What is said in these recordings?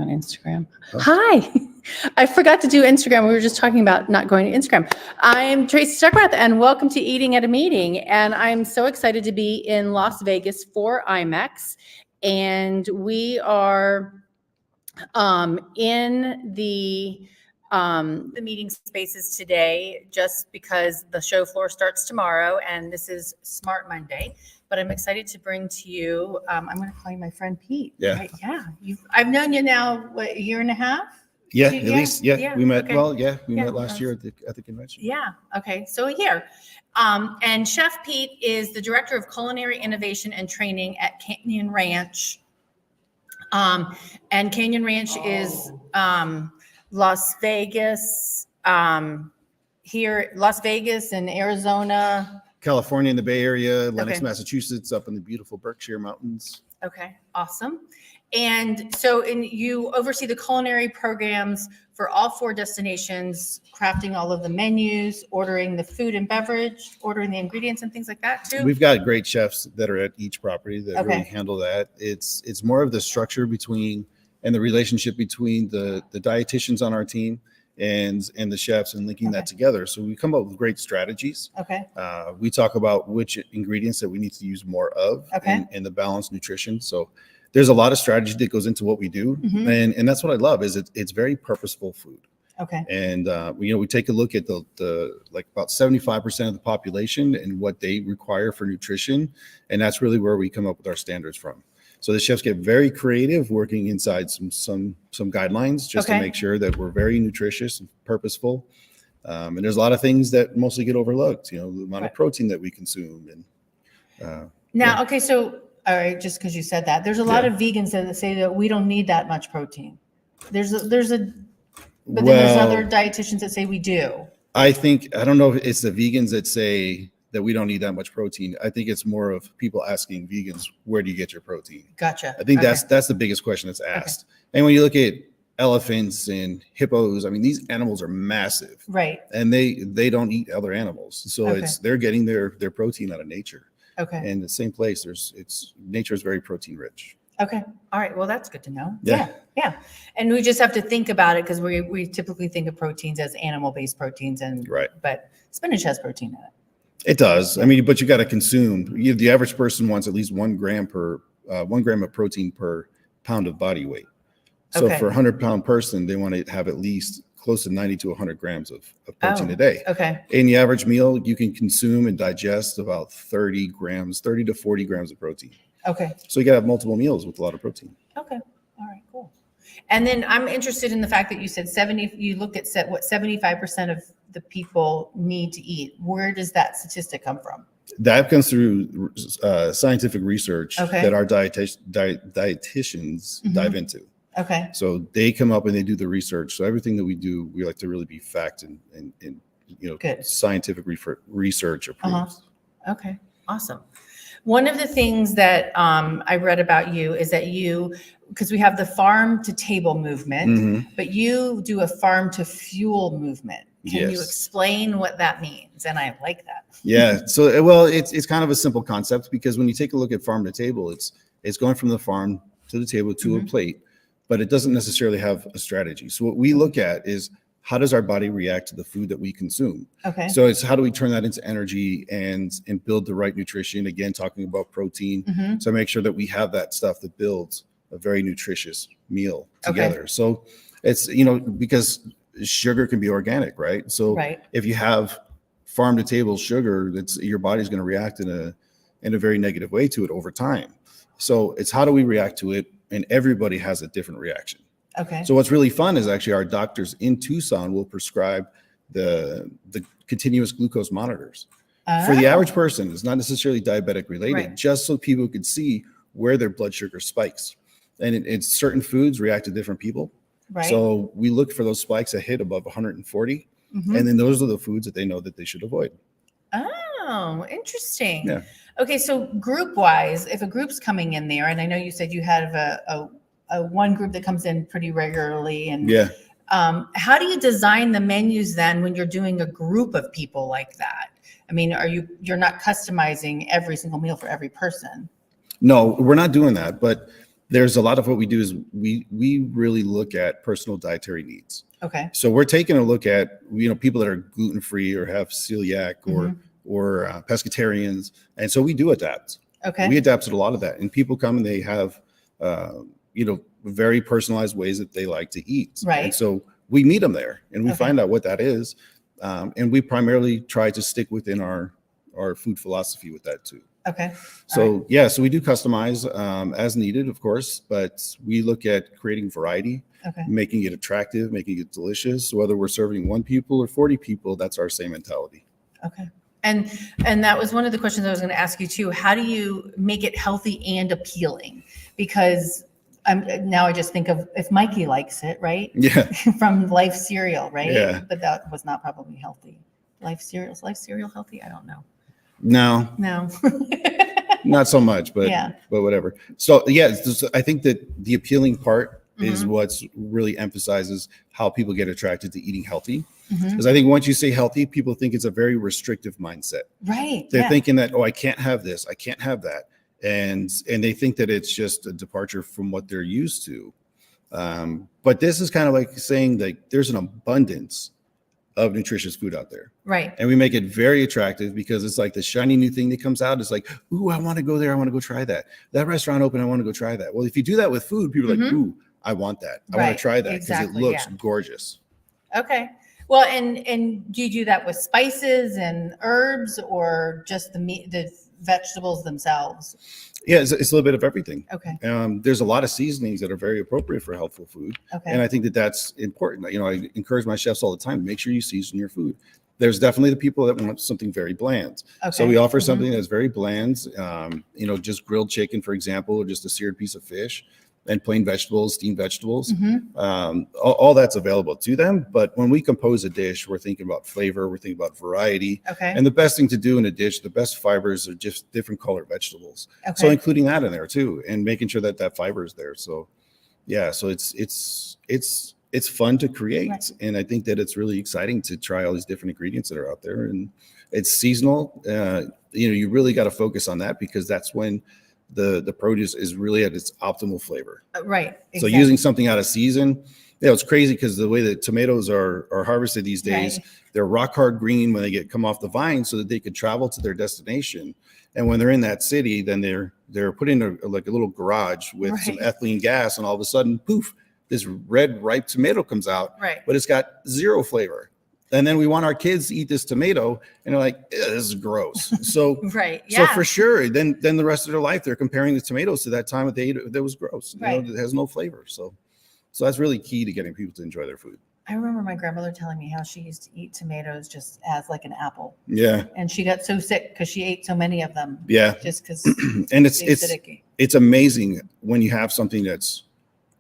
on Instagram. Oh. Hi. I forgot to do Instagram. We were just talking about not going to Instagram. I'm Tracy Stuckrath, and welcome to Eating at a Meeting. And I'm so excited to be in Las Vegas for IMEX. And we are in the meeting spaces today just because the show floor starts tomorrow, and this is Smart Monday. But I'm excited to bring to you, I'm going to call you my friend Pete. Yeah. Right? Yeah. I've known you now, what, a year and a half? Yeah, at least. Yeah. We met, okay. We met last year at the convention. Yeah. Okay. So a year. And Chef Pete is the Director of Culinary Innovation and Training at Canyon Ranch. And Canyon Ranch is Las Vegas, here, Las Vegas and Arizona. California in the Bay Area, Lenox, Massachusetts, up in the beautiful Berkshire Mountains. Okay, awesome. And so you oversee the culinary programs for all 4 destinations, crafting all of the menus, ordering the food and beverage, ordering the ingredients and things like that too? We've got great chefs that are at each property that really handle that. It's more of the structure between and the relationship between the dietitians on our team and the chefs and linking that together. So we come up with great strategies. We talk about which ingredients that we need to use more of in the balanced nutrition. So there's a lot of strategy that goes into what we do. And that's what I love is it's very purposeful food. And we take a look at the like about 75% of the population and what they require for nutrition. And that's really where we come up with our standards from. So the chefs get very creative working inside some guidelines just to make sure that we're very nutritious and purposeful. And there's a lot of things that mostly get overlooked, the amount of protein that we consume. And so all right, just because you said that, there's a lot of vegans that say that we don't need that much protein. But then there's other dietitians that say we do. I don't know if it's the vegans that say that we don't need that much protein. I think it's more of people asking vegans, where do you get your protein? Gotcha. I think that's the biggest question that's asked. And when you look at elephants and hippos, I mean, these animals are massive. Right. And they don't eat other animals. So they're getting their protein out of nature. And the same place, nature is very protein rich. Okay. All right. Well, that's good to know. Yeah. And we just have to think about it because we typically think of proteins as animal-based proteins, but spinach has protein in it. It does. I mean, but you got to consume. The average person wants at least 1 gram of protein per pound of body weight. So for a 100-pound person, they want to have at least close to 90 to 100 grams of protein a day. In the average meal, you can consume and digest about 30 to 40 grams of protein. So you got to have multiple meals with a lot of protein. All right, cool. And then I'm interested in the fact that you said you looked at what 75% of the people need to eat. Where does that statistic come from? That comes through scientific research that our dietitians dive into. So they come up and they do the research. So everything that we do, we like to really be fact and scientific research approved. Okay, awesome. One of the things that I read about you is that because we have the farm to table movement, but you do a farm to fuel movement. Can you explain what that means? And I like that. Yeah. So, well, it's kind of a simple concept because when you take a look at farm to table, it's going from the farm to the table to a plate, but it doesn't necessarily have a strategy. So what we look at is how does our body react to the food that we consume? So it's how do we turn that into energy and build the right nutrition? Again, talking about protein. So make sure that we have that stuff that builds a very nutritious meal together. So it's, because sugar can be organic, right? So if you have farm to table sugar, your body's going to react in a very negative way to it over time. So it's how do we react to it? And everybody has a different reaction. So what's really fun is actually our doctors in Tucson will prescribe the continuous glucose monitors for the average person. It's not necessarily diabetic related, just so people could see where their blood sugar spikes. And it's certain foods react to different people. So we look for those spikes that hit above 140. And then those are the foods that they know that they should avoid. Oh, interesting. Okay, so group-wise, if a group's coming in there, and I know you said you have a one group that comes in pretty regularly, and how do you design the menus then when you're doing a group of people like that? I mean, you're not customizing every single meal for every person? No, we're not doing that. But there's a lot of what we do is we really look at personal dietary needs. Okay. So we're taking a look at, people that are gluten-free or have celiac or pescatarians. And so we do adapt. Okay. We adapted a lot of that. And people come and they have, very personalized ways that they like to eat. Right. And so we meet them there and we find out what that is. And we primarily try to stick within our food philosophy with that too. Okay. So so we do customize as needed, of course, but we look at creating variety, making it attractive, making it delicious. Whether we're serving 1 people or 40 people, that's our same mentality. Okay. And that was one of the questions I was going to ask you too. How do you make it healthy and appealing? Because now I just think of if Mikey likes it, right? Yeah. From Life cereal, right? Yeah. But that was not probably healthy. Life cereal healthy? I don't know. No, not so much, but whatever. So I think that the appealing part is what's really emphasizes how people get attracted to eating healthy. Because I think once you say healthy, people think it's a very restrictive mindset. Right. They're thinking that, I can't have this, I can't have that. And they think that it's just a departure from what they're used to. But this is kind of like saying that there's an abundance of nutritious food out there. Right. And we make it very attractive because it's like the shiny new thing that comes out. It's like, ooh, I want to go there. I want to go try that. That restaurant open. I want to go try that. Well, if you do that with food, people are like, ooh, I want that. I want to try that because it looks gorgeous. Okay. Well, and do you do that with spices and herbs or just the meat, the vegetables themselves? Yeah, it's a little bit of everything. Okay. There's a lot of seasonings that are very appropriate for healthful food. Okay. And I think that that's important. I encourage my chefs all the time, make sure you season your food. There's definitely the people that want something very bland. Okay. So we offer something that's very bland, just grilled chicken, for example, or just a seared piece of fish. And plain vegetables, steamed vegetables, all that's available to them. But when we compose a dish, we're thinking about flavor, we're thinking about variety. Okay. And the best thing to do in a dish, the best fibers are just different colored vegetables. Okay. So including that in there too, and making sure that fiber is there. So, so it's fun to create, and I think that it's really exciting to try all these different ingredients that are out there, and it's seasonal. You really got to focus on that because that's when the produce is really at its optimal flavor. Right. Exactly. So using something out of season, it's crazy because the way that tomatoes are harvested these days, they're rock hard green when they come off the vine so that they could travel to their destination. And when they're in that city, then they're put in a little garage with some ethylene gas, and all of a sudden, poof, this red ripe tomato comes out, but it's got zero flavor. And then we want our kids to eat this tomato, and they're like, this is gross. So, so for sure, then the rest of their life, they're comparing the tomatoes to that time that they ate it that was gross. It has no flavor. So that's really key to getting people to enjoy their food. I remember my grandmother telling me how she used to eat tomatoes just as like an apple. Yeah. And she got so sick because she ate so many of them. Yeah. Just because. And it's amazing when you have something that's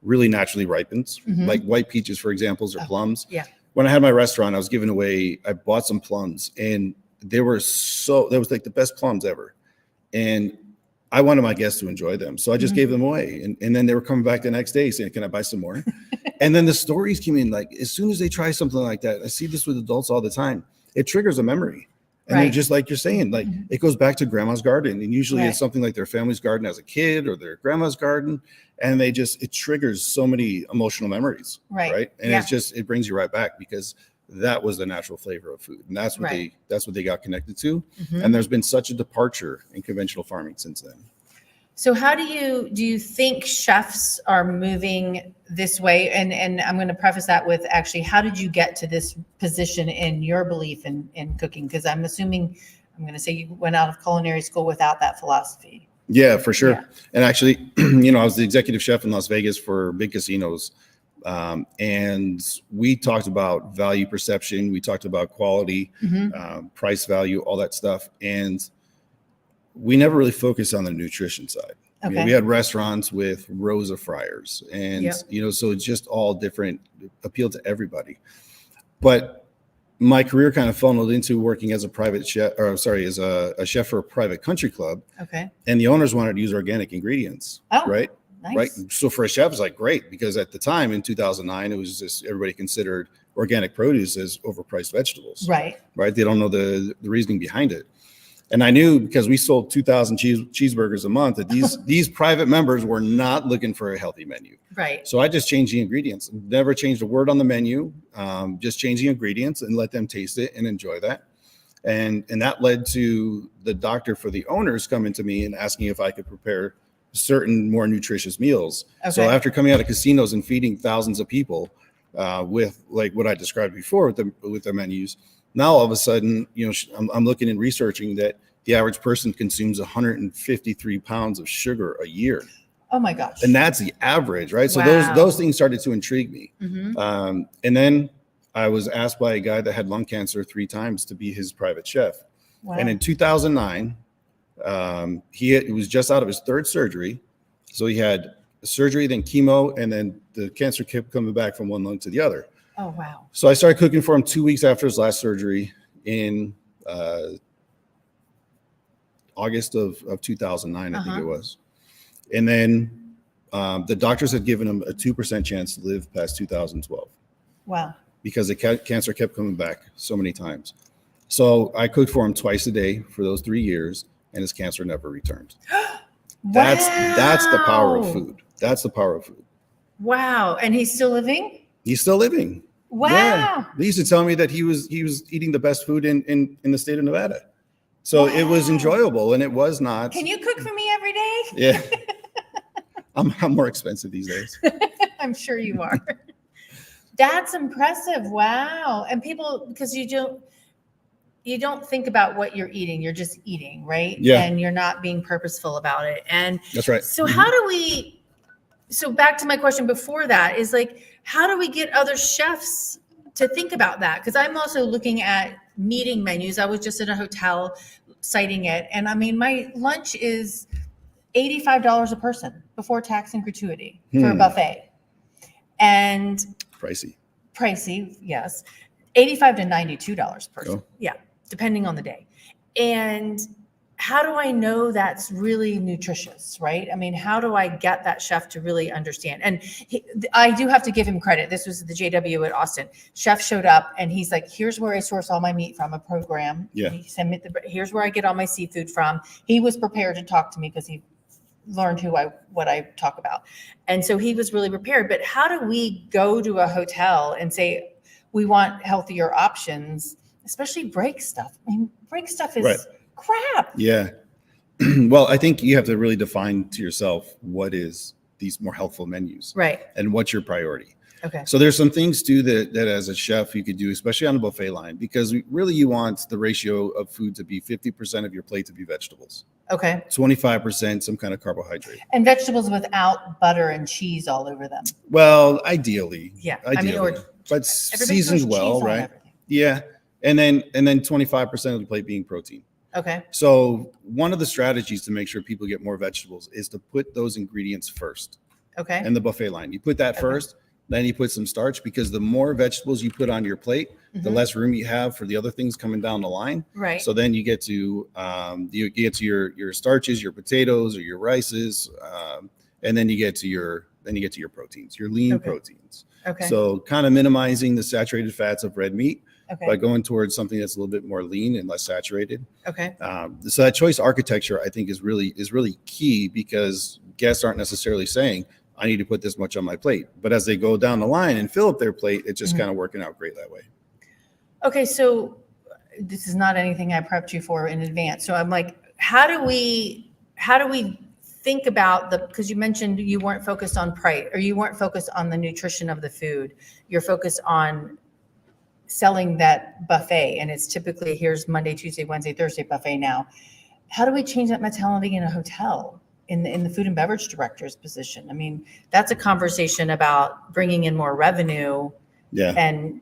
really naturally ripened, like white peaches, for example, or plums. Yeah. When I had my restaurant, I bought some plums, and that was like the best plums ever. And I wanted my guests to enjoy them. So I just gave them away. And then they were coming back the next day saying, can I buy some more? And then the stories came in, like, as soon as they try something like that, I see this with adults all the time, it triggers a memory. And they're just like you're saying, like it goes back to grandma's garden. And usually it's something like their family's garden as a kid or their grandma's garden. And it triggers so many emotional memories. Right. And it brings you right back because that was the natural flavor of food. And that's what they got connected to. And there's been such a departure in conventional farming since then. So how do you think chefs are moving this way? And I'm going to preface that with actually, how did you get to this position in your belief in cooking? Because I'm going to say you went out of culinary school without that philosophy. Yeah, for sure. Yeah. And actually, I was the executive chef in Las Vegas for big casinos. And we talked about value perception. We talked about quality, price value, all that stuff. And we never really focused on the nutrition side. Okay. We had restaurants with rows of fryers and, so it's just all different, appeal to everybody. But my career kind of funneled into working as a private chef, as a chef for a private country club. Okay. And the owners wanted to use organic ingredients. Oh, right. Nice. Right. So for a chef, it's like great because at the time in 2009, it was just everybody considered organic produce as overpriced vegetables. Right. Right. They don't know the reasoning behind it. And I knew, because we sold 2,000 cheeseburgers a month, that these private members were not looking for a healthy menu. Right. So I just changed the ingredients. Never changed a word on the menu. Just changed the ingredients and let them taste it and enjoy that. And that led to the doctor for the owners coming to me and asking if I could prepare certain more nutritious meals. Okay. So after coming out of casinos and feeding thousands of people with like what I described before with the menus, now all of a sudden, I'm looking and researching that the average person consumes 153 pounds of sugar a year. Oh my gosh. And that's the average, right? So those things started to intrigue me. Mm-hmm. And then I was asked by a guy that had lung cancer 3 times to be his private chef. Wow. And in 2009, he was just out of his 3rd surgery. So he had surgery, then chemo, and then the cancer kept coming back from one lung to the other. Oh, wow. So I started cooking for him 2 weeks after his last surgery in August of 2009, I think it was. And then the doctors had given him a 2% chance to live past 2012. Wow. Because the cancer kept coming back so many times. So I cooked for him twice a day for those 3 years, and his cancer never returned. That's the power of food. That's the power of food. Wow. And he's still living? He's still living. Wow. Yeah. They used to tell me that he was eating the best food in the state of Nevada. So it was enjoyable, and it was not. Can you cook for me every day? Yeah. I'm more expensive these days. I'm sure you are. That's impressive. Wow. And people, because you don't think about what you're eating. You're just eating, right? Yeah. And you're not being purposeful about it. And that's right. So how do we, so back to my question before that is like, how do we get other chefs to think about that? Because I'm also looking at meeting menus. I was just in a hotel citing it. And I mean, my lunch is $85 a person before tax and gratuity for a buffet. And pricey, yes. $85 to $92 per person. Yeah, depending on the day. And how do I know that's really nutritious, right? I mean, how do I get that chef to really understand? And I do have to give him credit. This was the JW at Austin. Chef showed up and he's like, here's where I source all my meat from, a program. Yeah. He sent me here's where I get all my seafood from. He was prepared to talk to me because he learned what I talk about. And so he was really prepared. But how do we go to a hotel and say, we want healthier options, especially break stuff? I mean, break stuff is crap. Yeah. Well, I think you have to really define to yourself what is these more healthful menus. Right. And what's your priority. Okay. So there's some things too that as a chef you could do, especially on a buffet line, because really you want the ratio of food to be 50% of your plate to be vegetables. Okay. 25% some kind of carbohydrate. And vegetables without butter and cheese all over them. Well, ideally. Yeah. Ideally. But seasoned well, right? Yeah. And then 25% of the plate being protein. Okay. So one of the strategies to make sure people get more vegetables is to put those ingredients first. Okay. And the buffet line. You put that first, then you put some starch, because the more vegetables you put on your plate, the less room you have for the other things coming down the line. Right. So then you get to your starches, your potatoes or your rices, and then you get to your proteins, your lean proteins. Okay. So kind of minimizing the saturated fats of red meat by going towards something that's a little bit more lean and less saturated. Okay. So that choice architecture, I think, is really key, because guests aren't necessarily saying, I need to put this much on my plate. But as they go down the line and fill up their plate, it's just kind of working out great that way. Okay. So this is not anything I prepped you for in advance. So I'm like, how do we think about because you mentioned you weren't focused on price, or you weren't focused on the nutrition of the food. You're focused on selling that buffet. And it's typically, here's Monday, Tuesday, Wednesday, Thursday buffet now. How do we change that mentality in a hotel? In the food and beverage director's position? I mean, that's a conversation about bringing in more revenue and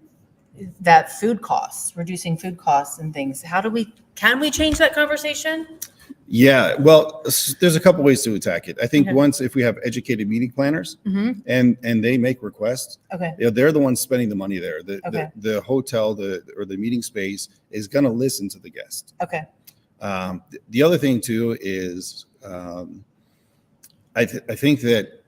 that food costs, reducing food costs and things. Can we change that conversation? Yeah, well, there's a couple ways to attack it. I think once, if we have educated meeting planners and they make requests, they're the ones spending the money there. The hotel, or the meeting space is going to listen to the guest. Okay. The other thing too is, I think that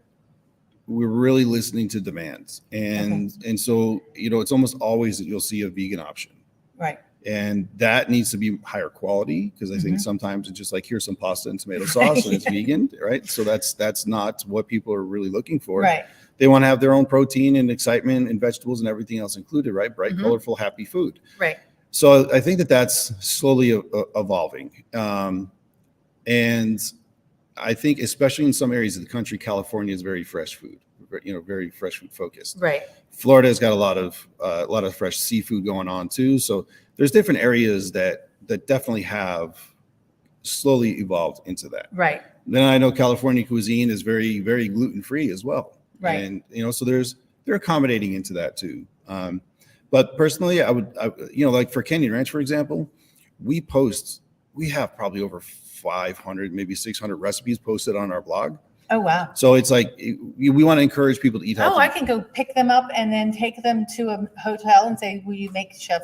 we're really listening to demands, and so it's almost always that you'll see a vegan option. Right. And that needs to be higher quality, because I think sometimes it's just like, here's some pasta and tomato sauce and it's vegan, right? So that's not what people are really looking for. Right. They want to have their own protein and excitement and vegetables and everything else included, right? Bright, colorful, happy food. Right. So I think that's slowly evolving. And I think especially in some areas of the country, California is very fresh food, very fresh food focused. Right. Florida has got a lot of fresh seafood going on too. So there's different areas that definitely have slowly evolved into that. Right. Then I know California cuisine is very, very gluten free as well. Right. And so they're accommodating into that too. But personally, I would like for Canyon Ranch, for example, we have probably over 500, maybe 600 recipes posted on our blog. Oh, wow. So it's like, we want to encourage people to eat healthy. Oh, I can go pick them up and then take them to a hotel and say, will you make Chef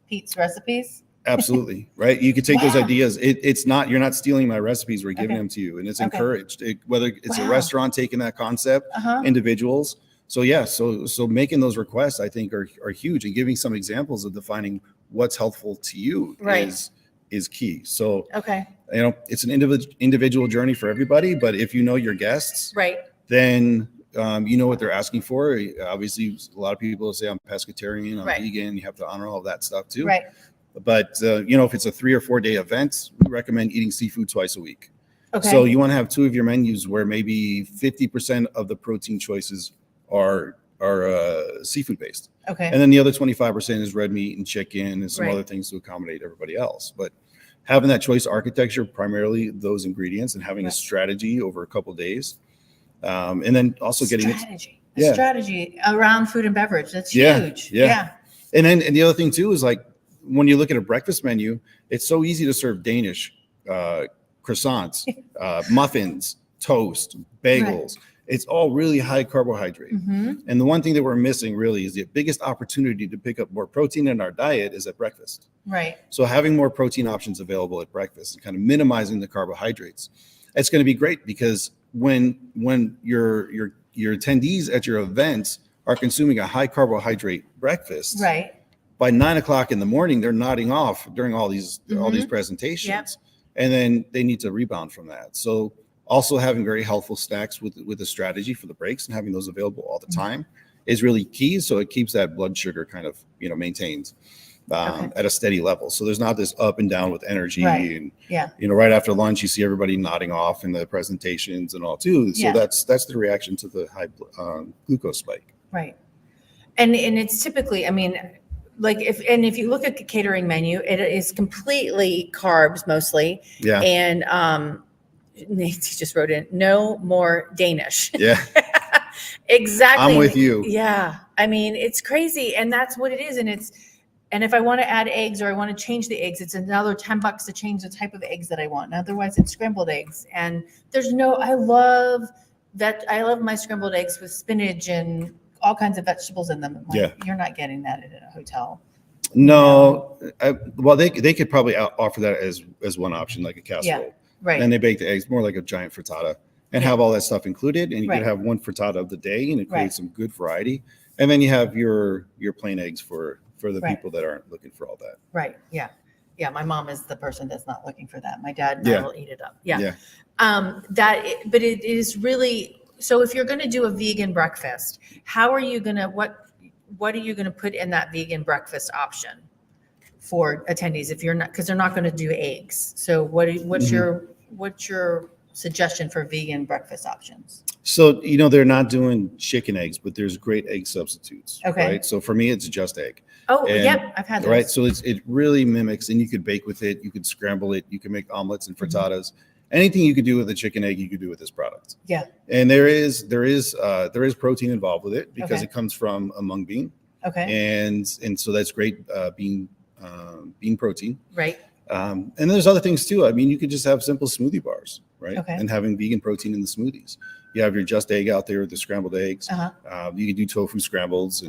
Pete's recipes? Absolutely. Right. You could take those ideas. It's not, you're not stealing my recipes. We're giving them to you, and it's encouraged, whether it's a restaurant taking that concept, individuals. So yeah, so making those requests, I think are huge, and giving some examples of defining what's helpful to you is key. So, it's an individual journey for everybody, but if you know your guests, then you know what they're asking for. Obviously, a lot of people say I'm pescatarian, I'm vegan. You have to honor all of that stuff too. Right. But if it's a 3 or 4 day event, we recommend eating seafood twice a week. Okay. So you want to have 2 of your menus where maybe 50% of the protein choices are seafood based. Okay. And then the other 25% is red meat and chicken and some other things to accommodate everybody else. But having that choice architecture, primarily those ingredients, and having a strategy over a couple of days. And then also getting strategy around food and beverage. That's huge. Yeah. And the other thing too is, like, when you look at a breakfast menu, it's so easy to serve Danish croissants, muffins, toast, bagels. Right. It's all really high carbohydrate. And the one thing that we're missing really is the biggest opportunity to pick up more protein in our diet is at breakfast. Right. So having more protein options available at breakfast and kind of minimizing the carbohydrates, it's going to be great, because when your attendees at your events are consuming a high carbohydrate breakfast, by 9 o'clock in the morning, they're nodding off during all these presentations, and then they need to rebound from that. So also having very healthful snacks with a strategy for the breaks and having those available all the time is really key. So it keeps that blood sugar kind of maintained at a steady level. So there's not this up and down with energy. And right after lunch, you see everybody nodding off in the presentations and all too. So that's the reaction to the high glucose spike. Right. And it's typically, if you look at the catering menu, it is completely carbs mostly. Yeah. And Nancy just wrote in, no more Danish. Yeah. Exactly. I'm with you. Yeah. It's crazy. And that's what it is. And if I want to add eggs, or I want to change the eggs, it's another $10 to change the type of eggs that I want. And otherwise it's scrambled eggs. And I love my scrambled eggs with spinach and all kinds of vegetables in them. You're not getting that at a hotel. No. Well, they could probably offer that as one option, like a casserole. Right. And they bake the eggs more like a giant frittata and have all that stuff included. And you could have one frittata of the day, and it creates some good variety. And then you have your plain eggs for the people that aren't looking for all that. Right. Yeah. Yeah. My mom is the person that's not looking for that. My dad and I will eat it up. Yeah. But it is really, so if you're going to do a vegan breakfast, how are you going to, what are you going to put in that vegan breakfast option for attendees if you're not, because they're not going to do eggs. So what's your suggestion for vegan breakfast options? So, they're not doing chicken eggs, but there's great egg substitutes. Okay. Right. So for me, it's just egg. Oh, I've had those. Right. So it really mimics, and you could bake with it. You could scramble it. You can make omelets and frittatas. Anything you could do with a chicken egg, you could do with this product. Yeah. And there is protein involved with it, because it comes from a mung bean. Okay. And so that's great bean protein. Right. And there's other things too. You could just have simple smoothie bars, right? Okay. And having vegan protein in the smoothies. You have your just egg out there with the scrambled eggs. You can do tofu scrambles.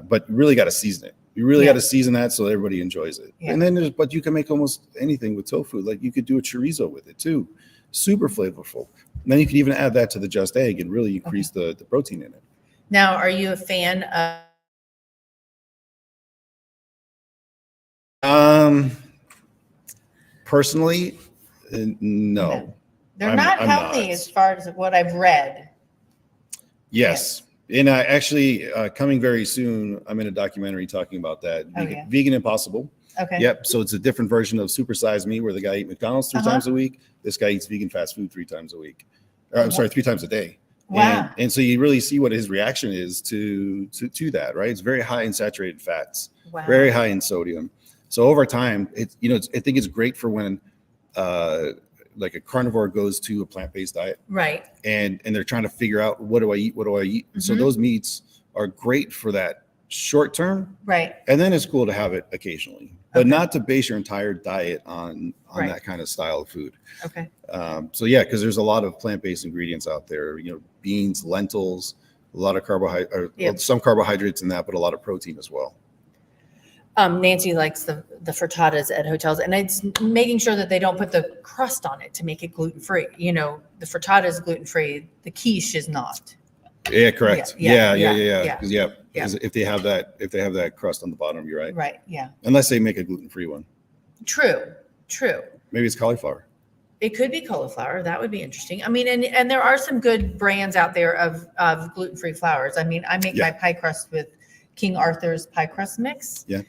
But you really got to season it. You really got to season that so everybody enjoys it. Yeah. And then but you can make almost anything with tofu. Like you could do a chorizo with it too. Super flavorful. And then you can even add that to the just egg and really increase the protein in it. Now, are you a fan of Personally, no. They're not healthy as far as what I've read. Yes. And actually, coming very soon, I'm in a documentary talking about that. Vegan Impossible. Okay. Yep. So it's a different version of Super Size Me, where the guy eats McDonald's 3 times a week. This guy eats vegan fast food 3 times a week. I'm sorry, 3 times a day. Wow. And so you really see what his reaction is to that, right? It's very high in saturated fats, very high in sodium. So over time, I think it's great for when like a carnivore goes to a plant-based diet. Right. And they're trying to figure out, what do I eat? Mm-hmm. So those meats are great for that short term. Right. And then it's cool to have it occasionally, but not to base your entire diet on that kind of style of food. Okay. So yeah, because there's a lot of plant-based ingredients out there, beans, lentils, a lot of some carbohydrates in that, but a lot of protein as well. Nancy likes the frittatas at hotels, and it's making sure that they don't put the crust on it to make it gluten-free. The frittata is gluten-free. The quiche is not. Yeah, correct. Yeah. Because if they have that crust on the bottom, you're right. Right. Yeah. Unless they make a gluten-free one. True. Maybe it's cauliflower. It could be cauliflower. That would be interesting. I mean, and there are some good brands out there of gluten-free flours. I mean, I make my pie crust with King Arthur's pie crust mix. Yeah.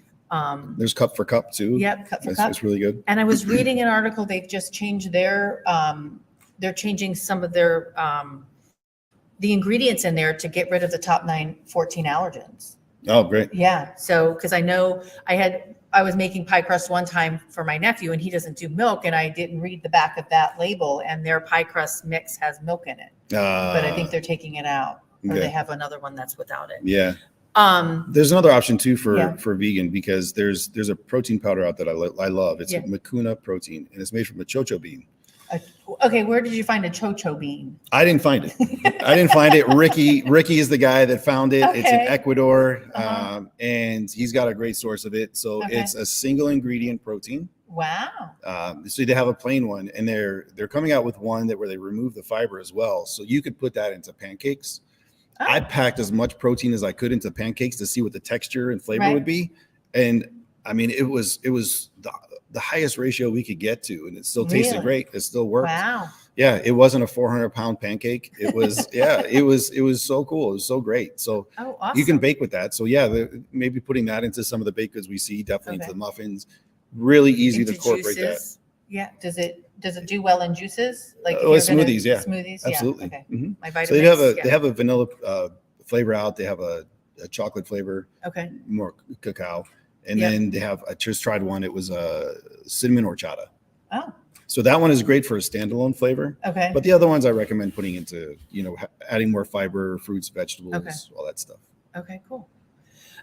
There's Cup for Cup too. Yep, Cup for Cup. It's really good. And I was reading an article. They've just changed they're changing some of their the ingredients in there to get rid of the top 14 allergens. Oh, great. Yeah. So, because I know I was making pie crust one time for my nephew, and he doesn't do milk, and I didn't read the back of that label, and their pie crust mix has milk in it. But I think they're taking it out, or they have another one that's without it. Yeah. There's another option too for vegan, because there's a protein powder out that I love. It's a Mucuna protein, and it's made from a chocho bean. Okay, where did you find a chocho bean? I didn't find it. Ricky is the guy that found it. Okay. It's in Ecuador, and he's got a great source of it. So it's a single ingredient protein. Wow. So they have a plain one, and they're coming out with one where they remove the fiber as well. So you could put that into pancakes. Oh. I packed as much protein as I could into pancakes to see what the texture and flavor would be. And I mean, it was the highest ratio we could get to, and it still tasted great. It still worked. Wow. Yeah. It wasn't a 400-pound pancake. It was, it was so cool. It was so great. So awesome. You can bake with that. So yeah, maybe putting that into some of the baked goods we see, definitely into the muffins, really easy to incorporate juices. That. Yeah. Does it do well in juices? Like smoothies? Yeah. Smoothies. Absolutely. Yeah. Okay. Mm-hmm. My vitamins. So they have a vanilla flavor out. They have a chocolate flavor. Okay. More cacao. And then they have, I just tried one. It was a cinnamon horchata. Oh. So that one is great for a standalone flavor. Okay. But the other ones I recommend putting into, adding more fiber, fruits, vegetables, all that stuff. Okay, cool.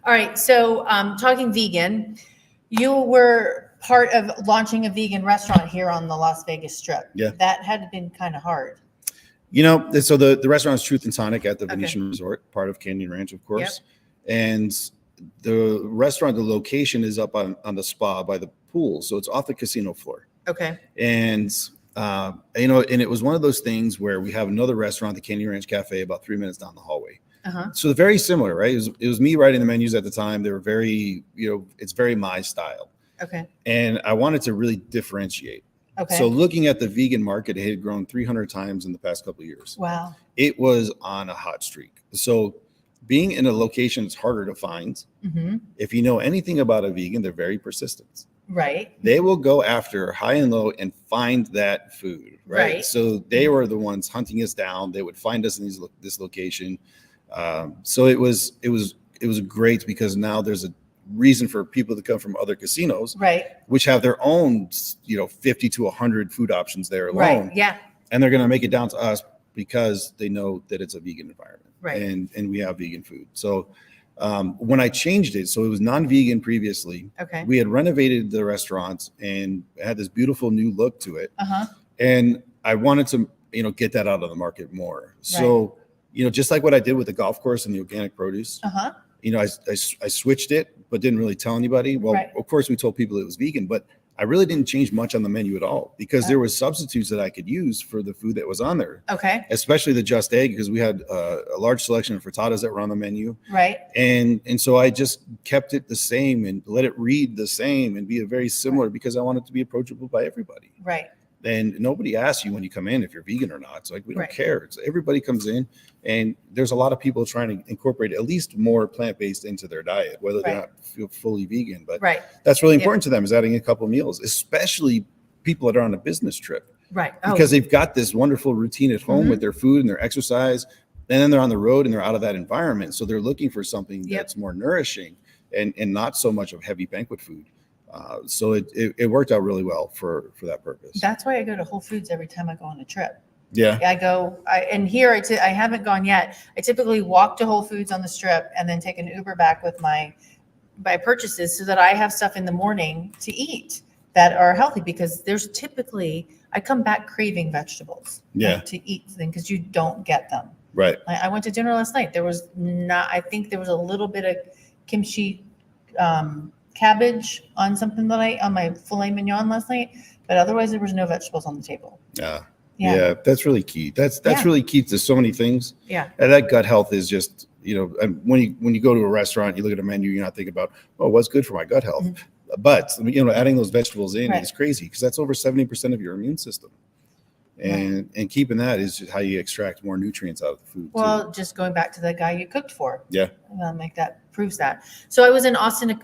All right. So talking vegan, you were part of launching a vegan restaurant here on the Las Vegas Strip. Yeah. That had been kind of hard. So the restaurant is Truth and Tonic at the Venetian Resort, part of Canyon Ranch, of course. Yep. And the restaurant, the location is up on the spa by the pool. So it's off the casino floor. Okay. And, and it was one of those things where we have another restaurant, the Canyon Ranch Cafe, about 3 minutes down the hallway. So they're very similar, right? It was me writing the menus at the time. They were very, it's very my style. Okay. And I wanted to really differentiate. Okay. So looking at the vegan market, it had grown 300 times in the past couple of years. Wow. It was on a hot streak. So being in a location that's harder to find, if you know anything about a vegan, they're very persistent. Right. They will go after high and low and find that food. Right. So they were the ones hunting us down. They would find us in this location. So it was great, because now there's a reason for people to come from other casinos, which have their own, 50 to 100 food options there alone. Right. Yeah. And they're going to make it down to us because they know that it's a vegan environment. Right. And we have vegan food. So when I changed it, so it was non-vegan previously. Okay. We had renovated the restaurant and had this beautiful new look to it. And I wanted to, get that out of the market more. So, just like what I did with the golf course and the organic produce, I switched it, but didn't really tell anybody. Well, of course we told people it was vegan, but I really didn't change much on the menu at all because there was substitutes that I could use for the food that was on there. Okay. Especially the just egg, because we had a large selection of frittatas that were on the menu. Right. And so I just kept it the same and let it read the same and be very similar because I want it to be approachable by everybody. Right. And nobody asks you when you come in if you're vegan or not. It's like, we don't Right. care. It's everybody comes in, and there's a lot of people trying to incorporate at least more plant-based into their diet, whether they're not fully vegan. But right. that's really important to them, is adding a couple meals, especially people that are on a business trip. Right. Because they've got this wonderful routine at home with their food and their exercise, and then they're on the road and they're out of that environment. So they're looking for something that's more nourishing and not so much of heavy banquet food. So it worked out really well for that purpose. That's why I go to Whole Foods every time I go on a trip. Yeah. And here I haven't gone yet. I typically walk to Whole Foods on the Strip and then take an Uber back with my purchases so that I have stuff in the morning to eat that are healthy, because there's typically, I come back craving vegetables to eat things because you don't get them. Right. I went to dinner last night. There was I think there was a little bit of kimchi, cabbage on something on my filet mignon last night, but otherwise there was no vegetables on the table. Yeah, that's really key. That's really key to so many things. Yeah. And that gut health is just, when you go to a restaurant, you look at a menu, you're not thinking about, what's good for my gut health. But adding those vegetables in is crazy, because that's over 70% of your immune system. And keeping that is just how you extract more nutrients out of the food. Well, just going back to the guy you cooked for. Yeah. That proves that. So I was in Austin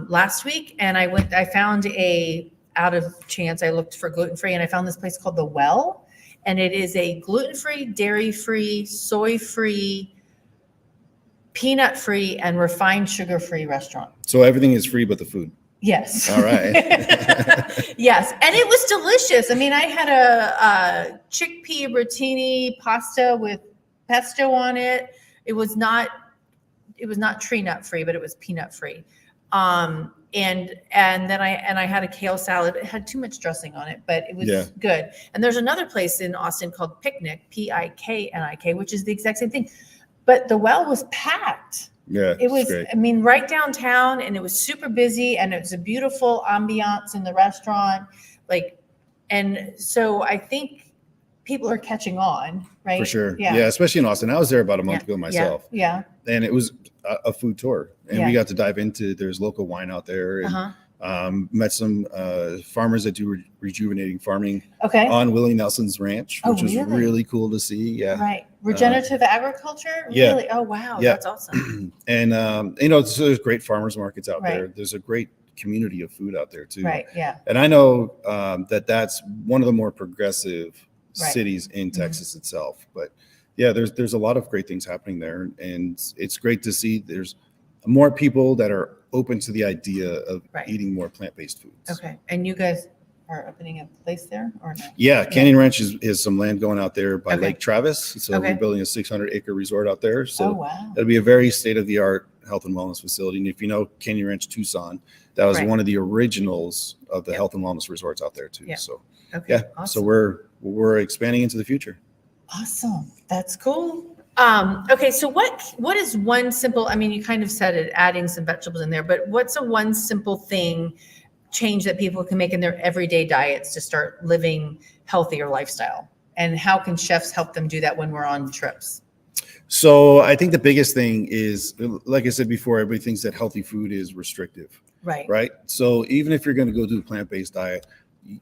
last week, and I found out of chance, I looked for gluten-free, and I found this place called The Well, and it is a gluten-free, dairy-free, soy-free, peanut-free, and refined sugar-free restaurant. So everything is free but the food. Yes. All right. Yes. And it was delicious. I mean, I had a chickpea rotini pasta with pesto on it. It was not tree nut free, but it was peanut free. And then I had a kale salad. It had too much dressing on it, but it was good. And there's another place in Austin called Picnic, Piknik, which is the exact same thing. But the Well was packed. Yeah, it was great. I mean, right downtown, and it was super busy, and it was a beautiful ambiance in the restaurant. And so I think people are catching on, right? For sure. Yeah, Especially in Austin. I was there about a month ago myself. Yeah. And it was a food tour, and we got to dive into, there's local wine out there, and met some farmers that do rejuvenating farming on Willie Nelson's ranch, which was really cool to see. Yeah. Right. Regenerative agriculture? Yeah. Really? Oh, wow. Yeah. That's awesome. And, so there's great farmers markets out there. There's a great community of food out there too. Right. Yeah. And I know that's one of the more progressive cities in Texas itself. But yeah, there's a lot of great things happening there. And it's great to see there's more people that are open to the idea of eating more plant-based foods. Okay. And you guys are opening a place there or no? Yeah, Canyon Ranch is some land going out there by Lake Travis. So we're building a 600-acre resort out there. So it'll be a very state-of-the-art health and wellness facility. And if you know Canyon Ranch Tucson, that was one of the originals of the health and wellness resorts out there too. So awesome. So we're expanding into the future. Awesome. That's cool. Okay, so what is one simple, I mean, you kind of said it, adding some vegetables in there, but what's one simple change that people can make in their everyday diets to start living healthier lifestyle? And how can chefs help them do that when we're on trips? So I think the biggest thing is, like I said before, everybody thinks that healthy food is restrictive. Right. So even if you're going to go do a plant-based diet,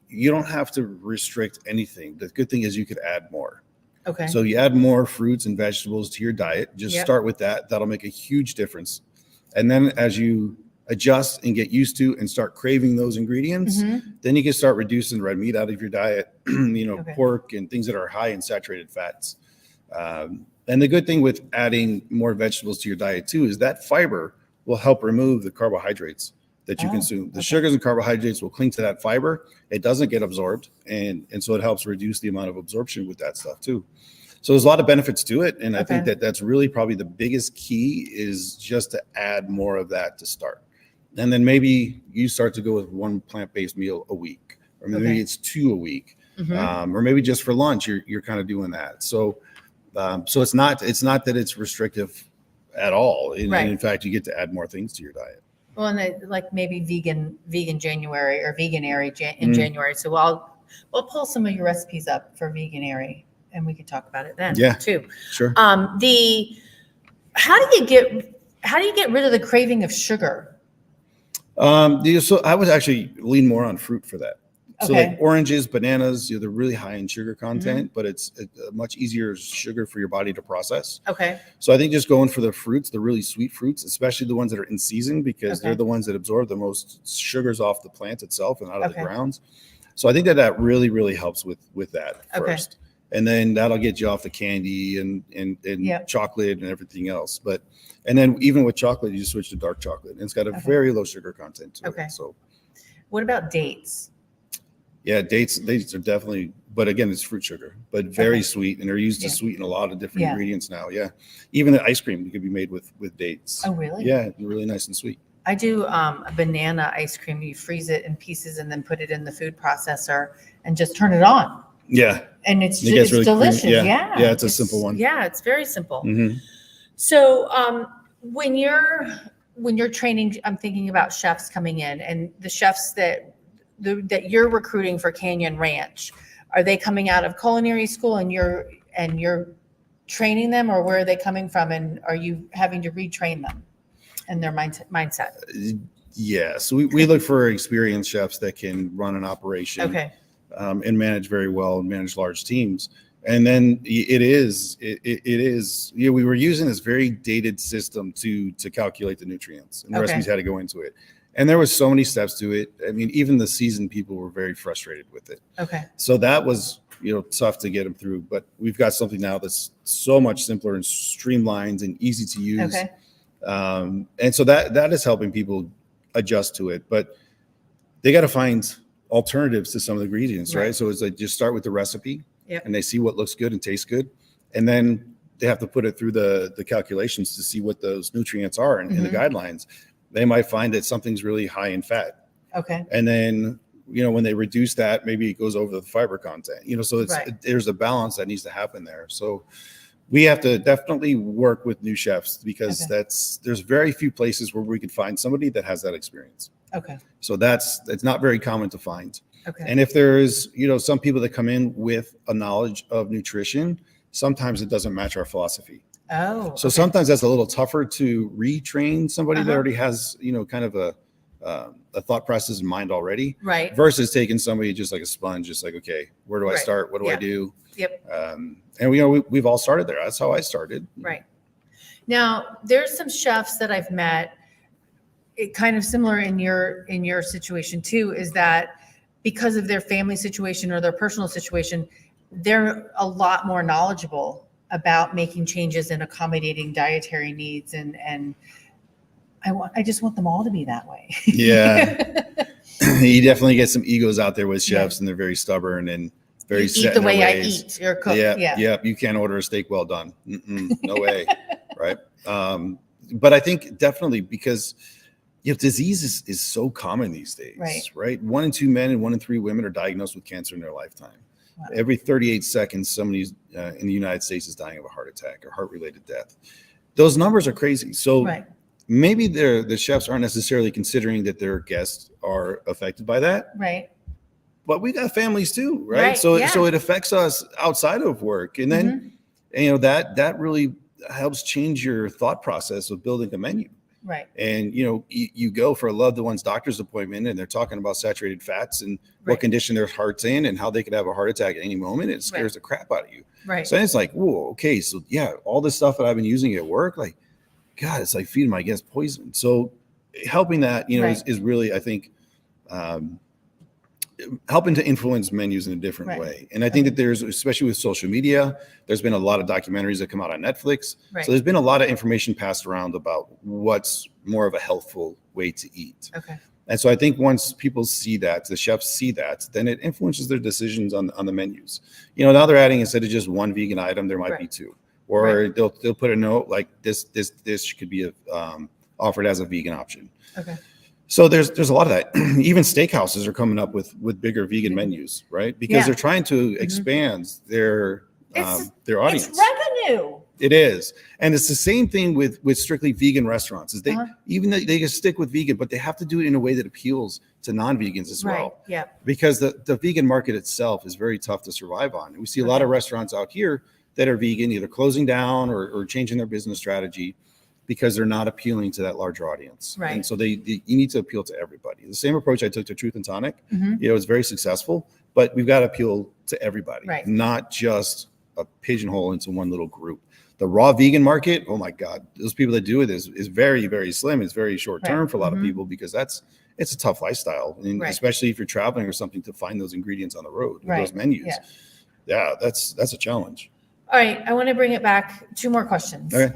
you don't have to restrict anything. The good thing is you could add more. Okay. So you add more fruits and vegetables to your diet. Just start with that. That'll make a huge difference. And then as you adjust and get used to and start craving those ingredients, then you can start reducing red meat out of your diet, pork and things that are high in saturated fats. And the good thing with adding more vegetables to your diet too is that fiber will help remove the carbohydrates that you consume. The sugars and carbohydrates will cling to that fiber. It doesn't get absorbed. And so it helps reduce the amount of absorption with that stuff too. So there's a lot of benefits to it. And I think that's really probably the biggest key is just to add more of that to start. And then maybe you start to go with one plant-based meal a week, or maybe it's 2 a week, or maybe just for lunch, you're kind of doing that. So it's not that it's restrictive at all. And in fact, you get to add more things to your diet. Well, and like maybe vegan January or veganary in January. So we'll pull some of your recipes up for veganary, and we could talk about it then too. Sure. How do you get rid of the craving of sugar? So I would actually lean more on fruit for that. So Okay. like oranges, bananas, they're really high in sugar content, but it's a much easier sugar for your body to process. Okay. So I think just going for the fruits, the really sweet fruits, especially the ones that are in season, because they're the ones that absorb the most sugars off the plant itself and out of the grounds. So I think that really, really helps with that first. And then that'll get you off the candy and chocolate and everything else. And then even with chocolate, you just switch to dark chocolate, and it's got a very low sugar content to it. So what about dates? Yeah, dates are definitely, but again, it's fruit sugar, but very sweet, and they're used to sweeten a lot of different ingredients now. Yeah, even the ice cream could be made with dates. Oh, really? Yeah, really nice and sweet. I do a banana ice cream. You freeze it in pieces and then put it in the food processor and just turn it on. Yeah, and it's really delicious. Yeah, it's a simple one. Yeah, it's very simple. So when you're training, I'm thinking about chefs coming in, and the chefs that you're recruiting for Canyon Ranch, are they coming out of culinary school and you're training them, or where are they coming from, and are you having to retrain them and their mindset? Yeah, so we look for experienced chefs that can run an operation and manage very well and manage large teams. And then it is, we were using this very dated system to calculate the nutrients, and the recipes had to go into it. And there was so many steps to it. I mean, even the seasoned people were very frustrated with it. So that was, tough to get them through, but we've got something now that's so much simpler and streamlined and easy to use. And so that is helping people adjust to it, but they got to find alternatives to some of the ingredients, right? So it's like, just start with the recipe and they see what looks good and tastes good. And then they have to put it through the calculations to see what those nutrients are in the guidelines. They might find that something's really high in fat. And then, when they reduce that, maybe it goes over the fiber content, so there's a balance that needs to happen there. So we have to definitely work with new chefs, because there's very few places where we could find somebody that has that experience. So it's not very common to find. And if there's, some people that come in with a knowledge of nutrition, sometimes it doesn't match our philosophy. So sometimes that's a little tougher to retrain somebody that already has, kind of a thought process in mind already, versus taking somebody just like a sponge, just like, okay, where do I start? What do I do? And we've all started there. That's how I started. Now, there's some chefs that I've met, it kind of similar in your situation too, is that because of their family situation or their personal situation, they're a lot more knowledgeable about making changes and accommodating dietary needs, and I just want them all to be that way. You definitely get some egos out there with chefs, and they're very stubborn and very set eat the in way their I ways. eat or cook. You can't order a steak well done. No way. Right. But I think definitely because disease is so common these days, right? 1 in 2 men and 1 in 3 women are diagnosed with cancer in their lifetime. Every 38 seconds, somebody in the United States is dying of a heart attack or heart-related death. Those numbers are crazy. So maybe the chefs aren't necessarily considering that their guests are affected by that. But we got families too, right? So it affects us outside of work. And then, that really helps change your thought process of building a menu. And, you go for a loved one's doctor's appointment, and they're talking about saturated fats and what condition their heart's in and how they could have a heart attack at any moment. It scares the crap out of you. So it's like, whoa, okay. So all this stuff that I've been using at work, like, God, it's like feeding my guests poison. So helping that, is really, I think, helping to influence menus in a different way. And I think that there's, especially with social media, there's been a lot of documentaries that come out on Netflix. So there's been a lot of information passed around about what's more of a healthful way to eat. And so I think once people see that, the chefs see that, then it influences their decisions on the menus. Now they're adding, instead of just one vegan item, there might be 2. Or they'll put a note like this could be offered as a vegan option. So there's a lot of that. Even steakhouses are coming up with bigger vegan menus, right? Because they're trying to expand their audience. It's revenue. It is. And it's the same thing with strictly vegan restaurants, is they even though they can stick with vegan, but they have to do it in a way that appeals to non-vegans as well. Yeah. Because the vegan market itself is very tough to survive on. And we see a lot of restaurants out here that are vegan, either closing down or changing their business strategy because they're not appealing to that larger audience. Right. And so you need to appeal to everybody. The same approach I took to Truth and Tonic, it was very successful, but we've got to appeal to everybody, not just a pigeonhole into one little group. The raw vegan market, oh my God, those people that do it is very, very slim. It's very short term for a lot of people because it's a tough lifestyle, and especially if you're traveling or something, to find those ingredients on the road, those menus. Yeah, that's a challenge. All right, I want to bring it back. 2 more questions. Okay.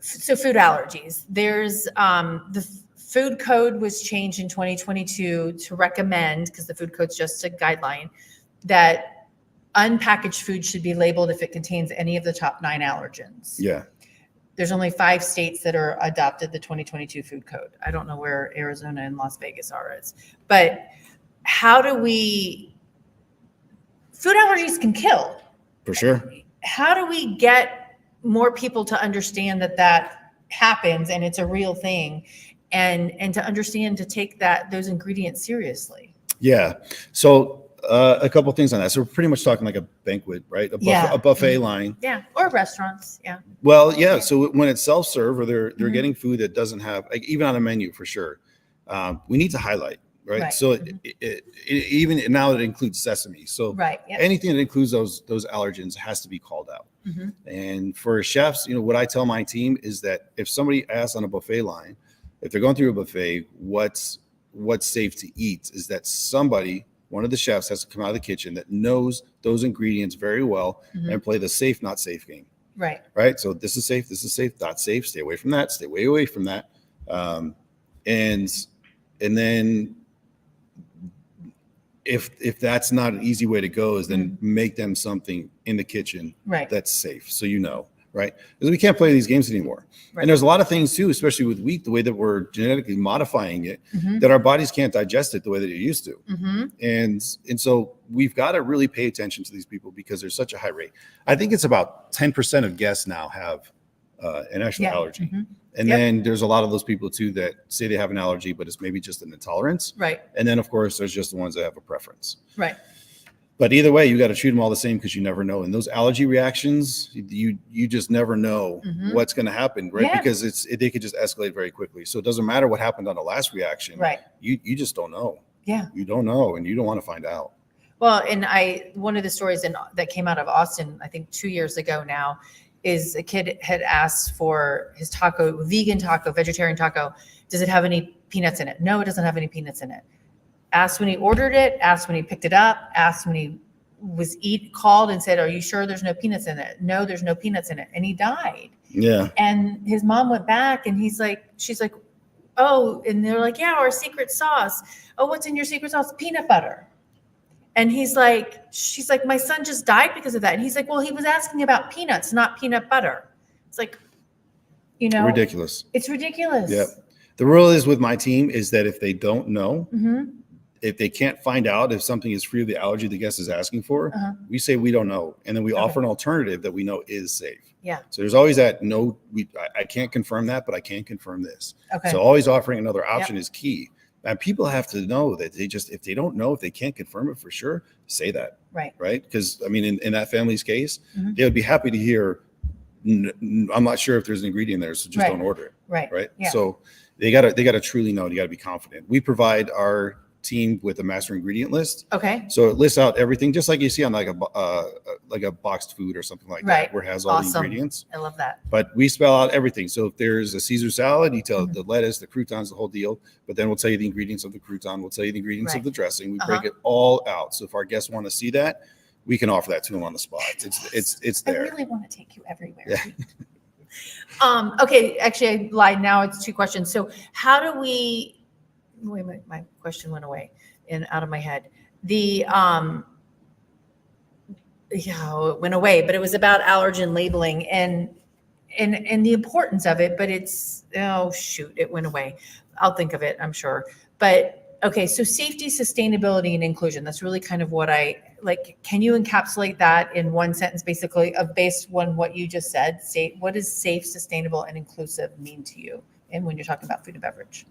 So food allergies. There's the food code was changed in 2022 to recommend, because the food code's just a guideline, that unpackaged food should be labeled if it contains any of the top 9 allergens. Yeah. There's only 5 states that are adopted the 2022 food code. I don't know where Arizona and Las Vegas are. But how do food allergies can kill. For sure. How do we get more people to understand that happens and it's a real thing, and to understand to take those ingredients seriously? Yeah. So a couple of things on that. So we're pretty much talking like a banquet, right? A buffet line. Yeah. Or restaurants. Yeah. Well, yeah. So when it's self-serve or they're getting food that doesn't have, like, even on a menu for sure, we need to highlight, right? So even now it includes sesame. So anything that includes those allergens has to be called out. And for chefs, what I tell my team is that if somebody asks on a buffet line, if they're going through a buffet, what's safe to eat, is that one of the chefs has to come out of the kitchen that knows those ingredients very well and play the safe, not safe game. Right. So this is safe, not safe. Stay away from that. Stay way away from that. And then if that's not an easy way to go, is then make them something in the kitchen that's safe. So right? Because we can't play these games anymore. And there's a lot of things too, especially with wheat, the way that we're genetically modifying it, that our bodies can't digest it the way that it used to. And so we've got to really pay attention to these people because there's such a high rate. I think it's about 10% of guests now have an actual allergy. And then there's a lot of those people too that say they have an allergy, but it's maybe just an intolerance. And then of course there's just the ones that have a preference. But either way, you got to treat them all the same because you never know. And those allergy reactions, you just never know what's going to happen, right? Because they could just escalate very quickly. So it doesn't matter what happened on the last reaction. You just don't know. You don't know, and you don't want to find out. Well, and one of the stories that came out of Austin, I think 2 years ago now, is a kid had asked for his vegetarian taco. Does it have any peanuts in it? No, it doesn't have any peanuts in it. Asked when he ordered it, asked when he picked it up, asked when he called and said, "Are you sure there's no peanuts in it?" No, there's no peanuts in it. And he died. And his mom went back and she's like, "Oh," and they're like, "Yeah, our secret sauce." "Oh, what's in your secret sauce?" "Peanut butter." And she's like, "My son just died because of that." And he's like, "Well, he was asking about peanuts, not peanut butter." It's like, ridiculous. It's ridiculous. Yeah. The rule is with my team is that if they don't know, if they can't find out if something is free of the allergy the guest is asking for, we say we don't know. And then we offer an alternative that we know is safe. So there's always that I can't confirm that, but I can confirm this. So always offering another option is key. And people have to know that if they don't know, if they can't confirm it for sure, say that. Right. Because in that family's case, they would be happy to hear, I'm not sure if there's an ingredient there, so just don't order it. Right. So they gotta truly know. You gotta be confident. We provide our team with a master ingredient list. So it lists out everything, just like you see on like a boxed food or something like that, where it has all the ingredients. I love that. But we spell out everything. So if there's a Caesar salad, you tell the lettuce, the croutons, the whole deal. But then we'll tell you the ingredients of the crouton. We'll tell you the ingredients of the dressing. We break it all out. So if our guests want to see that, we can offer that to them on the spot. It's there. I really want to take you everywhere. Okay, actually I lied. Now it's 2 questions. So how do we? Wait, my question went away and out of my head. It went away, but it was about allergen labeling and the importance of it, but it went away. I'll think of it, I'm sure. But okay, so safety, sustainability, and inclusion. That's really kind of what I like, can you encapsulate that in one sentence, basically, based on what you just said? Say, what does safe, sustainable, and inclusive mean to you? And when you're talking about food and beverage?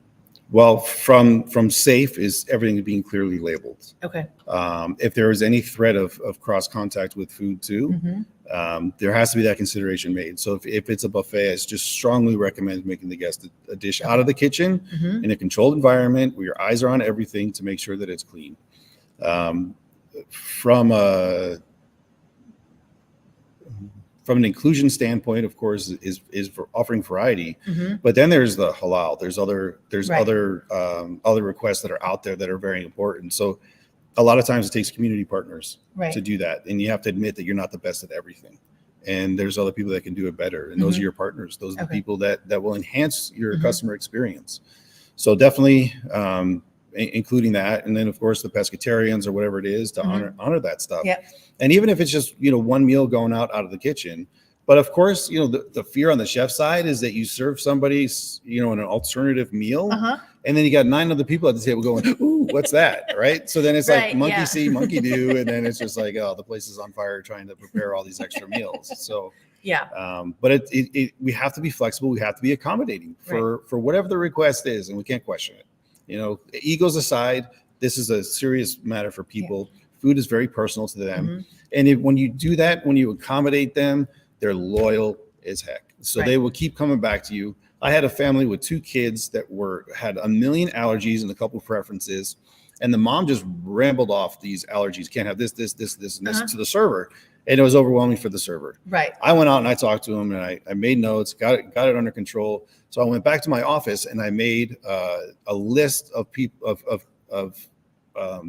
Well, from safe is everything being clearly labeled. Okay. If there is any threat of cross contact with food too, there has to be that consideration made. So if it's a buffet, I just strongly recommend making the guest a dish out of the kitchen in a controlled environment where your eyes are on everything to make sure that it's clean. From an inclusion standpoint, of course, is for offering variety, but then there's the halal. There's other requests that are out there that are very important. So a lot of times it takes community partners to do that, and you have to admit that you're not the best at everything, and there's other people that can do it better, and those are your partners. Those are the people that will enhance your customer experience. So definitely including that, and then of course the pescatarians or whatever it is to honor that stuff. And even if it's just one meal going out of the kitchen, but of course the fear on the chef side is that you serve somebody an alternative meal, and then you got 9 other people at the table going, ooh, what's that, right? So then it's like monkey see, monkey do, and then it's just like, oh, the place is on fire trying to prepare all these extra meals. So but we have to be flexible, we have to be accommodating for whatever the request is, and we can't question it. Egos aside, this is a serious matter for people. Food is very personal to them. And when you do that, when you accommodate them, they're loyal as heck. So they will keep coming back to you. I had a family with 2 kids that had a million allergies and a couple preferences. And the mom just rambled off these allergies. Can't have this, and this to the server. And it was overwhelming for the server. I went out and I talked to him, and I made notes, got it under control. So I went back to my office and I made a list of people of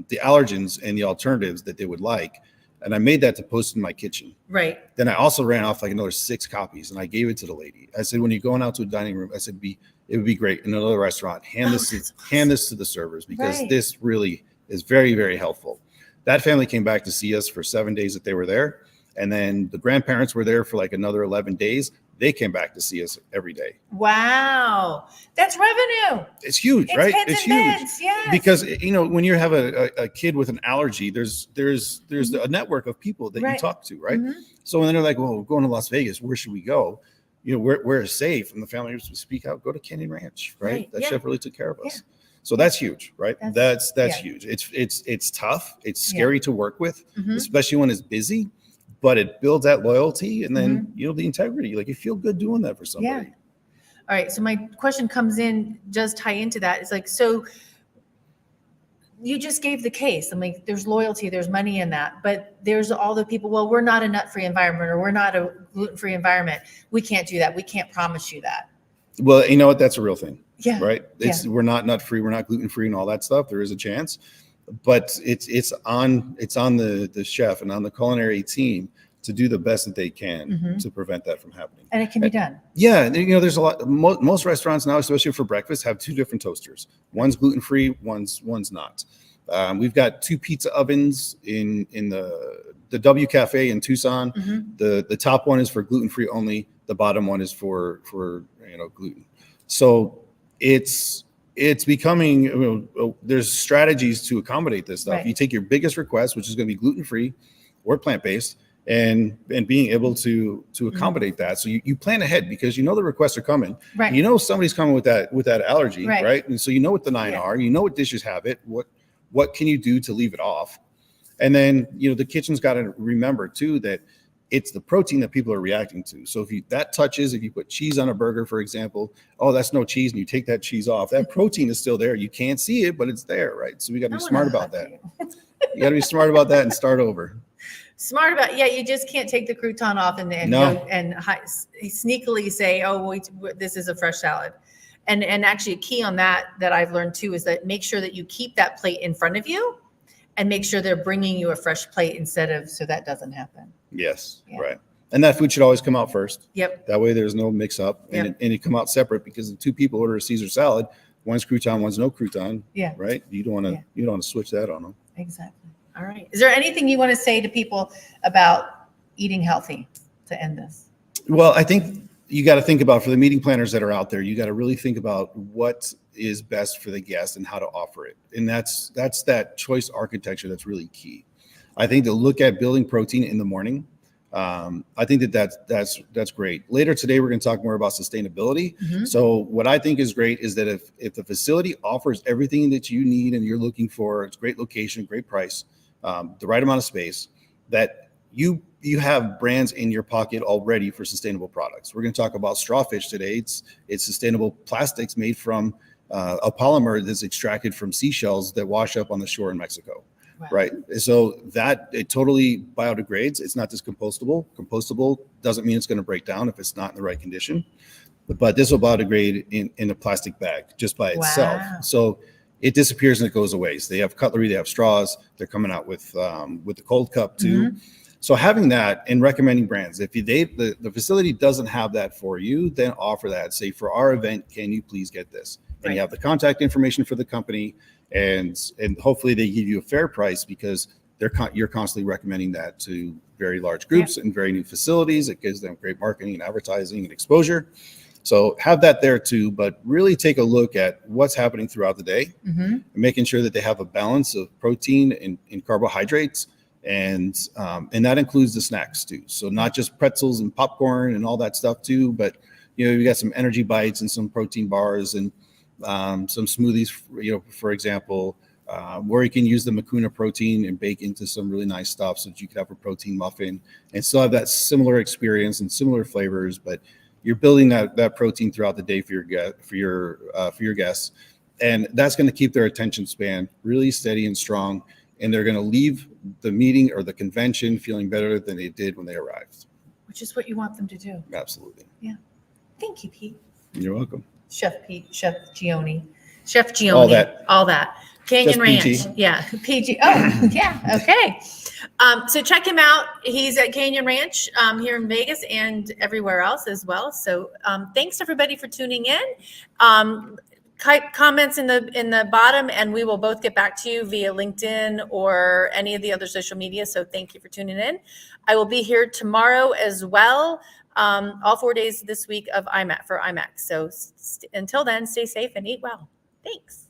the allergens and the alternatives that they would like. And I made that to post in my kitchen. Then I also ran off like another 6 copies, and I gave it to the lady. I said, when you're going out to a dining room, I said, it would be great in another restaurant. Hand this to the servers, because this really is very, very helpful. That family came back to see us for 7 days that they were there. And then the grandparents were there for like another 11 days. They came back to see us every day. Wow. That's revenue. It's huge, right? It's huge. Because, when you have a kid with an allergy, there's a network of people that you talk to, right? So when they're like, well, we're going to Las Vegas, where should we go? Where is safe? And the family used to speak out, go to Canyon Ranch, right? That chef really took care of us. So that's huge, right? That's huge. It's tough. It's scary to work with, especially when it's busy. But it builds that loyalty, and then the integrity. Like, you feel good doing that for somebody. All right. So my question comes in, does tie into that. It's like, so you just gave the case. I'm like, there's loyalty, there's money in that, but there's all the people. Well, we're not a nut-free environment, or we're not a gluten-free environment. We can't do that. We can't promise you that. Well, you know what? That's a real thing. Right. We're not nut-free. We're not gluten-free, and all that stuff. There is a chance. But it's on the chef and on the culinary team to do the best that they can to prevent that from happening. And it can be done. Yeah, there's a lot. Most restaurants now, especially for breakfast, have 2 different toasters. One's gluten-free, one's not. We've got 2 pizza ovens in the W Cafe in Tucson. The top one is for gluten-free only. The bottom one is for gluten. So it's becoming, there's strategies to accommodate this stuff. You take your biggest request, which is going to be gluten-free or plant-based, and being able to accommodate that. So you plan ahead, because the requests are coming. Somebody's coming with that allergy, right? And so what the 9 are, what dishes have it, what can you do to leave it off? And then, the kitchen's got to remember too that it's the protein that people are reacting to. So if you put cheese on a burger, for example, oh, that's no cheese, and you take that cheese off, that protein is still there. You can't see it, but it's there, right? So we got to be smart about that. You got to be smart about that and start over. You just can't take the crouton off and sneakily say, oh, wait, this is a fresh salad. And actually a key on that I've learned too is that make sure that you keep that plate in front of you, and make sure they're bringing you a fresh plate so that doesn't happen. Yes. Right. And that food should always come out first. That way there's no mix up, and it come out separate, because if 2 people order a Caesar salad, one's crouton, one's no crouton. Right. You don't want to switch that on them. Exactly. All right. Is there anything you want to say to people about eating healthy to end this? Well, I think you got to think about, for the meeting planners that are out there, you got to really think about what is best for the guest and how to offer it. And that's that choice architecture that's really key. I think to look at building protein in the morning, I think that's great. Later today, we're going to talk more about sustainability. So what I think is great is that if the facility offers everything that you need and you're looking for, it's great location, great price, the right amount of space, that you have brands in your pocket already for sustainable products. We're going to talk about strawfish today. It's sustainable plastics made from a polymer that's extracted from seashells that wash up on the shore in Mexico. Wow. Right. So that it totally biodegrades. It's not just compostable. Compostable doesn't mean it's going to break down if it's not in the right condition. But this will biodegrade in a plastic bag just by itself. Wow. So it disappears and it goes away. So they have cutlery, they have straws. They're coming out with the cold cup too. So having that and recommending brands, if the facility doesn't have that for you, then offer that. Say, for our event, can you please get this? And you have the contact information for the company, and hopefully they give you a fair price, because you're constantly recommending that to very large groups and very new facilities. It gives them great marketing and advertising and exposure. So have that there too, but really take a look at what's happening throughout the day, and making sure that they have a balance of protein and carbohydrates. And that includes the snacks too. So not just pretzels and popcorn and all that stuff too, but you got some energy bites and some protein bars and some smoothies, for example, where you can use the Macuna protein and bake into some really nice stuff so that you could have a protein muffin and still have that similar experience and similar flavors, but you're building that protein throughout the day for your guests. And that's going to keep their attention span really steady and strong. And they're going to leave the meeting or the convention feeling better than they did when they arrived. Which is what you want them to do. Absolutely. Yeah. Thank you, Pete. You're welcome. Chef Ghione. All that. Canyon Just Ranch. PG. Yeah. PG. Oh, yeah. Okay. So check him out. He's at Canyon Ranch here in Vegas and everywhere else as well. So thanks everybody for tuning in. Comments in the bottom, and we will both get back to you via LinkedIn or any of the other social media. So thank you for tuning in. I will be here tomorrow as well, all 4 days this week of IMEX for IMEX. So until then, stay safe and eat well. Thanks.